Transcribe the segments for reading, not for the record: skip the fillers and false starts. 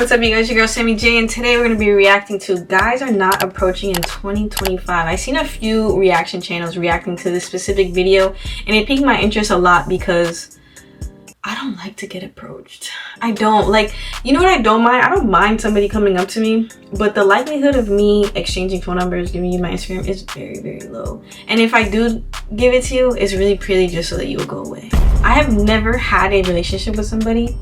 What's up, you guys? Your girl Sammy J, and today we're going to be reacting to Guys Are Not Approaching in 2025. I've seen a few reaction channels reacting to this specific video, and it piqued my interest a lot because I don't like to get approached. I don't. Like, you know what I don't mind? I don't mind somebody coming up to me, but the likelihood of me exchanging phone numbers, giving you my Instagram is very, very low. And if I do give it to you, it's really pretty just so that you will go away. I have never had a relationship with somebody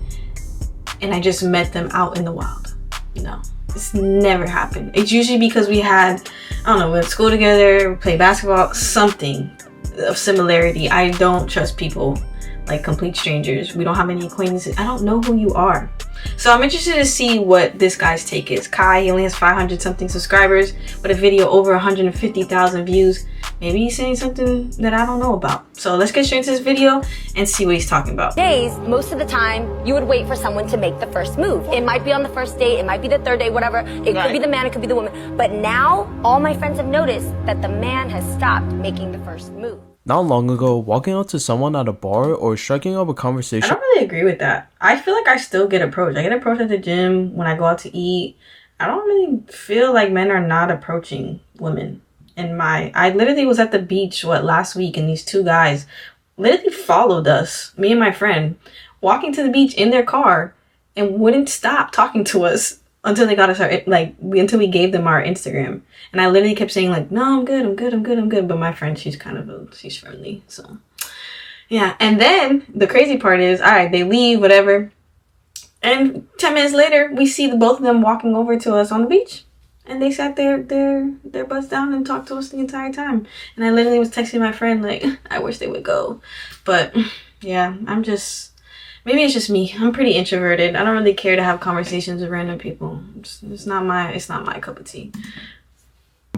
and I just met them out in the wild. No, it's never happened. It's usually because we had, I don't know, we went to school together, we played basketball, something of similarity. I don't trust people like complete strangers. We don't have any acquaintances. I don't know who you are. So I'm interested to see what this guy's take is. Kai, he only has 500 something subscribers, but a video over 150,000 views. Maybe he's saying something that I don't know about. So let's get straight into this video and see what he's talking about. Days, most of the time, you would wait for someone to make the first move. It might be on the first date, it might be the third date, whatever. It could be the man, it could be the woman. But now, all my friends have noticed that the man has stopped making the first move. Not long ago, walking up to someone at a bar or striking up a conversation. I don't really agree with that. I feel like I still get approached. I get approached at the gym, when I go out to eat. I don't really feel like men are not approaching women. I literally was at the beach, last week, and these two guys literally followed us, me and my friend, walking to the beach in their car and wouldn't stop talking to us until they got us until we gave them our Instagram. And I literally kept saying like, no, I'm good. But my friend, she's she's friendly. So yeah. And then the crazy part is, all right, they leave, whatever. And 10 minutes later, we see both of them walking over to us on the beach. And they sat their butts down and talked to us the entire time. And I literally was texting my friend like, I wish they would go. But yeah, maybe it's just me. I'm pretty introverted. I don't really care to have conversations with random people. It's not my cup of tea.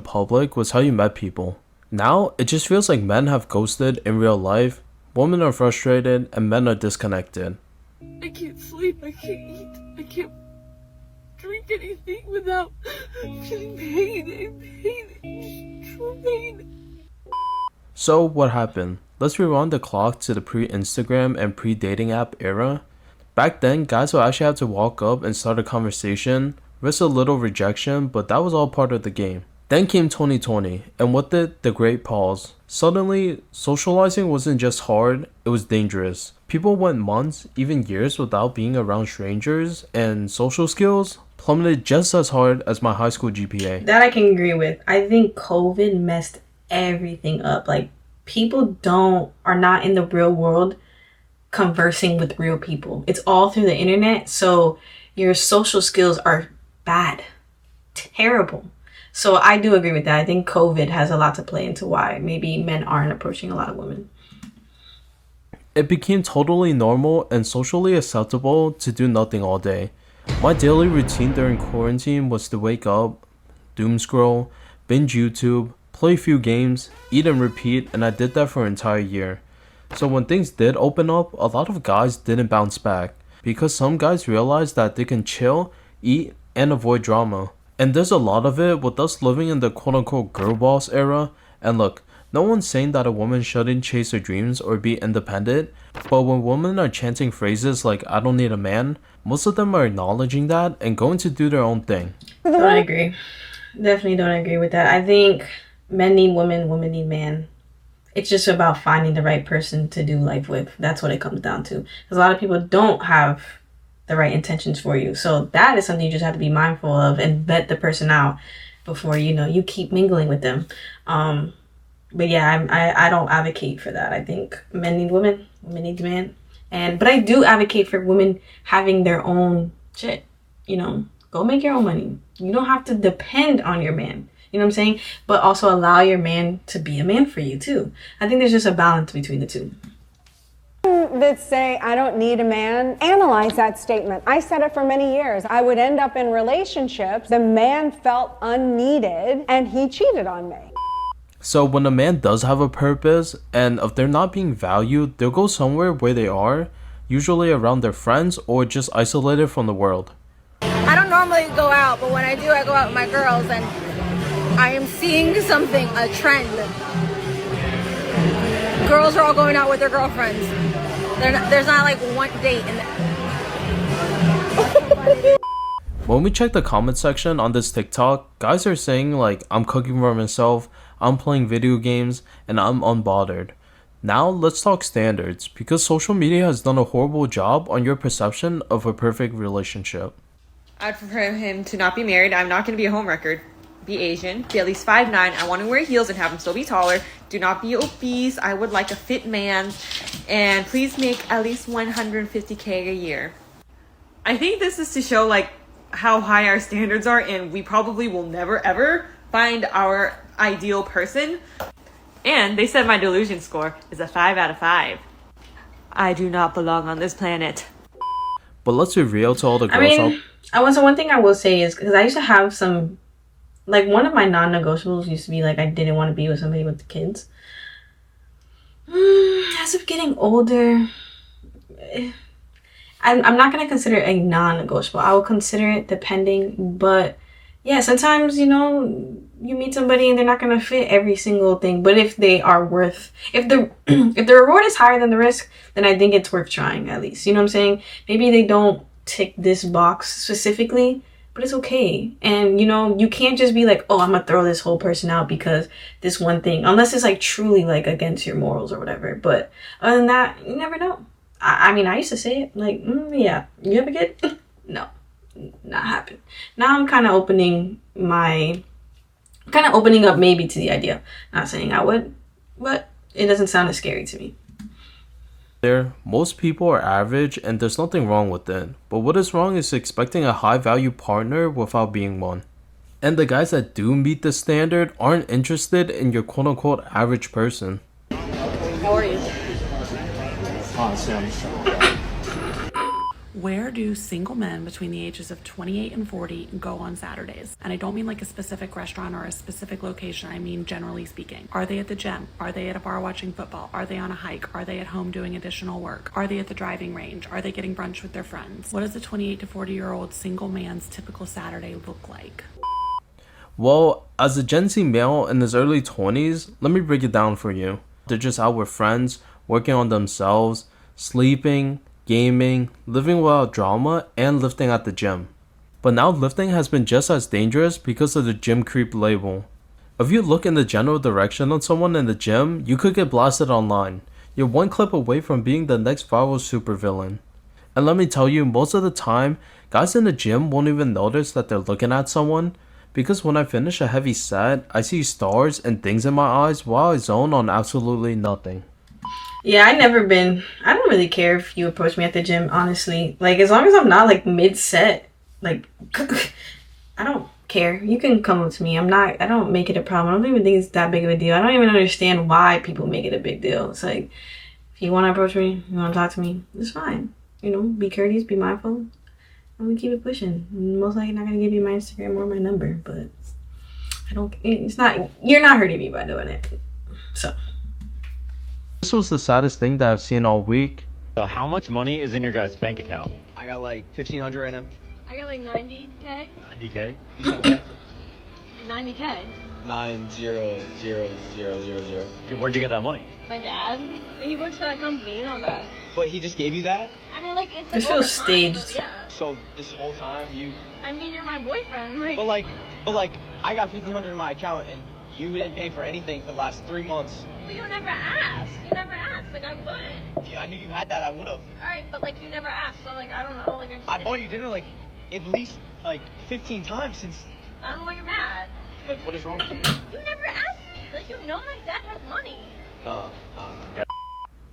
Public was how you met people. Now, it just feels like men have ghosted in real life, women are frustrated, and men are disconnected. I can't sleep, I can't eat, I can't drink anything without feeling pain, true pain. So, what happened? Let's rewind the clock to the pre-Instagram and pre-dating app era. Back then, guys would actually have to walk up and start a conversation, risk a little rejection, but that was all part of the game. Then came 2020, and with it, the great pause. Suddenly, socializing wasn't just hard, it was dangerous. People went months, even years without being around strangers, and social skills plummeted just as hard as my high school GPA. That I can agree with. I think COVID messed everything up. Like, people are not in the real world conversing with real people. It's all through the internet, so your social skills are bad. Terrible. So I do agree with that. I think COVID has a lot to play into why maybe men aren't approaching a lot of women. It became totally normal and socially acceptable to do nothing all day. My daily routine during quarantine was to wake up, doom scroll, binge YouTube, play a few games, eat and repeat, and I did that for an entire year. So when things did open up, a lot of guys didn't bounce back because some guys realized that they can chill, eat, and avoid drama. And there's a lot of it with us living in the quote-unquote girl boss era. And look, no one's saying that a woman shouldn't chase her dreams or be independent, but when women are chanting phrases like I don't need a man, most of them are acknowledging that and going to do their own thing. Don't agree. Definitely don't agree with that. I think men need women, women need man. It's just about finding the right person to do life with. That's what it comes down to. Because a lot of people don't have the right intentions for you. So that is something you just have to be mindful of and vet the person out before, you keep mingling with them. But yeah, I don't advocate for that. I think men need women, women need men. But I do advocate for women having their own shit. Go make your own money. You don't have to depend on your man. You know what I'm saying? But also allow your man to be a man for you too. I think there's just a balance between the two. That say I don't need a man, analyze that statement. I said it for many years. I would end up in relationships, the man felt unneeded and he cheated on me. So when a man does have a purpose and if they're not being valued, they'll go somewhere where they are, usually around their friends or just isolated from the world. I don't normally go out, but when I do, I go out with my girls and I am seeing something, a trend. Girls are all going out with their girlfriends. There's not like one date in there. When we check the comment section on this TikTok, guys are saying like, I'm cooking for myself, I'm playing video games, and I'm unbothered. Now let's talk standards, because social media has done a horrible job on your perception of a perfect relationship. I'd prefer him to not be married. I'm not going to be a homewrecker. Be Asian, be at least 5'9". I want to wear heels and have him still be taller. Do not be obese. I would like a fit man. And please make at least $150K a year. I think this is to show like how high our standards are, and we probably will never ever find our ideal person. And they said my delusion score is a 5 out of 5. I do not belong on this planet. But let's be real to all the girls so one thing I will say is, because I used to have some, like, one of my non-negotiables used to be like, I didn't want to be with somebody with the kids. As of getting older, I'm not going to consider it a non-negotiable. I will consider it depending, but yeah, sometimes, you know, you meet somebody and they're not going to fit every single thing. But if they are worth, if the if the reward is higher than the risk, then I think it's worth trying at least. You know what I'm saying? Maybe they don't tick this box specifically, but it's okay. And, you know, you can't just be like, oh, I'm going to throw this whole person out because this one thing, unless it's like truly like against your morals or whatever. But other than that, you never know. I mean, I used to say it like, yeah, you have a kid? No, not happen. Now I'm kind of opening up maybe to the idea. Not saying I would, but it doesn't sound as scary to me. Most people are average and there's nothing wrong with it. But what is wrong is expecting a high value partner without being one. And the guys that do meet the standard aren't interested in your quote unquote average person. How are you? Awesome. Where do single men between the ages of 28 and 40 go on Saturdays? And I don't mean like a specific restaurant or a specific location. I mean generally speaking. Are they at the gym? Are they at a bar watching football? Are they on a hike? Are they at home doing additional work? Are they at the driving range? Are they getting brunch with their friends? What does a 28 to 40-year-old single man's typical Saturday look like? Well, as a Gen Z male in his early 20s, let me break it down for you. They're just out with friends, working on themselves, sleeping, gaming, living without drama, and lifting at the gym. But now lifting has been just as dangerous because of the gym creep label. If you look in the general direction of someone in the gym, you could get blasted online. You're one clip away from being the next viral supervillain. And let me tell you, most of the time, guys in the gym won't even notice that they're looking at someone, because when I finish a heavy set, I see stars and things in my eyes while I zone on absolutely nothing. Yeah, I don't really care if you approach me at the gym, honestly. Like, as long as I'm not, like, mid-set, like, I don't care. You can come up to me. I don't make it a problem. I don't even think it's that big of a deal. I don't even understand why people make it a big deal. It's like, if you want to approach me, you want to talk to me, it's fine. You know, be courteous, be mindful, and we keep it pushing. Most likely not going to give you my Instagram or my number, but you're not hurting me by doing it. So. This was the saddest thing that I've seen all week. So how much money is in your guys' bank account? I got like 1,500 right now. I got like 90K. 90K? 90K. 90000. Where'd you get that money? My dad, he works for that company, you know that. But he just gave you that? I mean, like, it's This like feels over time, staged. Yeah. So this whole time you... I mean, you're my boyfriend. Like, But I got 1,500 in my account and you didn't pay for anything for the last 3 months. but you never asked. You never asked. Like, I would. If I knew you had that, I would have. Alright, but like, you never asked. So, like, I don't know. Like, I bought you dinner like at least like 15 times since... I don't know why you're mad. What is wrong with you? You never asked me. Like, you know my dad has money.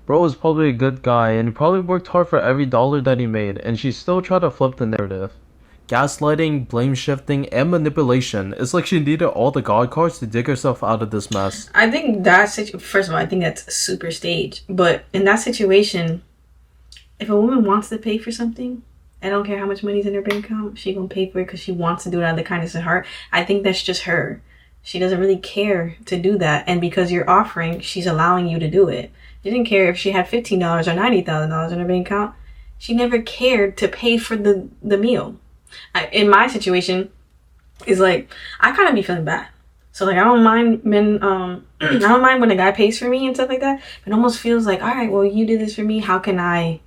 Bro is probably a good guy and he probably worked hard for every dollar that he made, and she still tried to flip the narrative. Gaslighting, blame shifting, and manipulation. It's like she needed all the God cards to dig herself out of this mess. I think first of all, I think that's super staged. But in that situation, if a woman wants to pay for something, I don't care how much money's in her bank account, she gonna pay for it because she wants to do it out of the kindness of her heart. I think that's just her. She doesn't really care to do that. And because you're offering, she's allowing you to do it. She didn't care if she had $15 or $90,000 in her bank account. She never cared to pay for the meal. In my situation, is like, I kind of be feeling bad. So like, I don't mind I don't mind when a guy pays for me and stuff like that. It almost feels like, all right, well, you did this for me. How can I,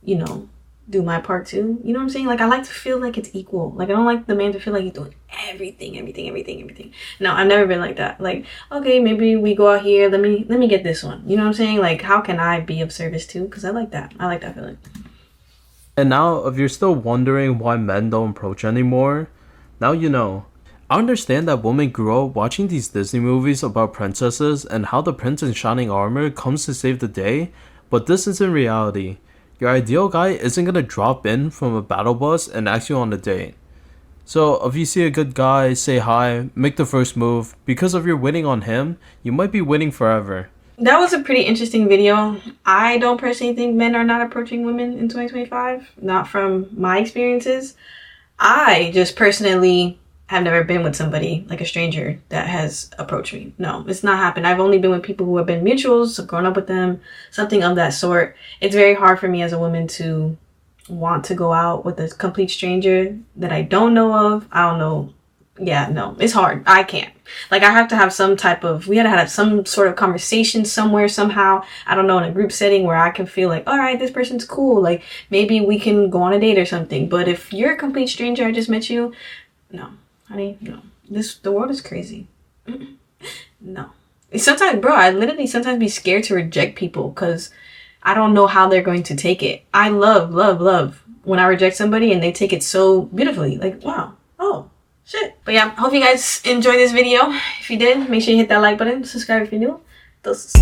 you know, do my part too. You know what I'm saying? Like, I like to feel like it's equal. Like, I don't like the man to feel like he's doing everything. No, I've never been like that. Like, okay, maybe we go out here, let me get this one. You know what I'm saying? Like, how can I be of service too? Because I like that feeling. And now, if you're still wondering why men don't approach anymore, now you know. I understand that women grew up watching these Disney movies about princesses and how the prince in shining armor comes to save the day, but this isn't reality. Your ideal guy isn't gonna drop in from a battle bus and ask you on a date. So if you see a good guy, say hi, make the first move, because if you're winning on him, you might be winning forever. That was a pretty interesting video. I don't personally think men are not approaching women in 2025, not from my experiences. I just personally have never been with somebody, like a stranger, that has approached me. No, it's not happened. I've only been with people who have been mutuals, so grown up with them, something of that sort. It's very hard for me as a woman to want to go out with a complete stranger that I don't know of. I don't know. Yeah, no, it's hard. I can't. Like, I have to have some type of, we had to have some sort of conversation somewhere, somehow, I don't know, in a group setting where I can feel like, all right, this person's cool. Like, maybe we can go on a date or something. But if you're a complete stranger, I just met you, no. Honey, no. The world is crazy. No. Sometimes, bro, I literally sometimes be scared to reject people because I don't know how they're going to take it. I love when I reject somebody and they take it so beautifully. Like, wow. Oh, shit. But yeah, hope you guys enjoyed this video. If you did, make sure you hit that like button. Subscribe if you're new. Doses.